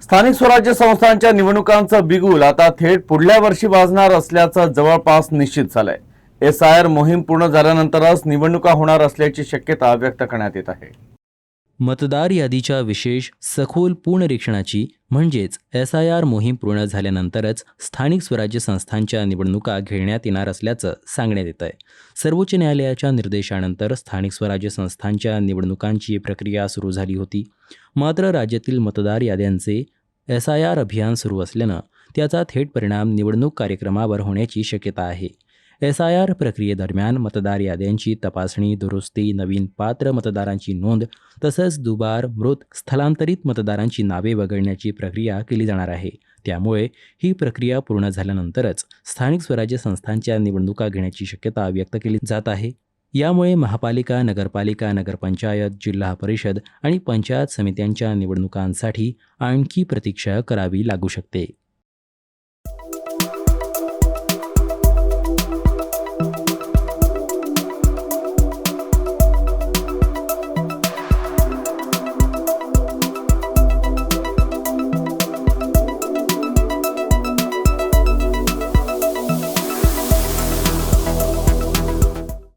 स्थानिक स्वराज्य संस्थांच्या निवडणुकांचं बिगुल आता थेट पुढल्या वर्षी वाजणार असल्याचं जवळपास निश्चित झालंय. SIR मोहीम पूर्ण झाल्यानंतरच निवडणुका होणार असल्याची शक्यता व्यक्त करण्यात येत आहे. मतदार यादीच्या विशेष सखोल पुनरीक्षणाची म्हणजेच SIR मोहीम पूर्ण झाल्यानंतरच स्थानिक स्वराज्य संस्थांच्या निवडणुका घेण्यात येणार असल्याचं सांगण्यात येत आहे. सर्वोच्च न्यायालयाच्या निर्देशानंतर स्थानिक स्वराज्य संस्थांच्या निवडणुकांची प्रक्रिया सुरू झाली होती. मात्र राज्यातील मतदार याद्यांचे SIR अभियान सुरू असल्यानं त्याचा थेट परिणाम निवडणूक कार्यक्रमावर होण्याची शक्यता आहे. SIR प्रक्रियेदरम्यान मतदार याद्यांची तपासणी, दुरुस्ती, नवीन पात्र मतदारांची नोंद तसंच दुबार, मृत, स्थलांतरित मतदारांची नावे वगळण्याची प्रक्रिया केली जाणार आहे. त्यामुळे ही प्रक्रिया पूर्ण झाल्यानंतरच स्थानिक स्वराज्य संस्थांच्या निवडणुका घेण्याची शक्यता व्यक्त केली जात आहे. यामुळे महापालिका, नगरपालिका, नगरपंचायत, जिल्हा परिषद आणि पंचायत समित्यांच्या निवडणुकांसाठी आणखी प्रतीक्षा करावी लागू शकते.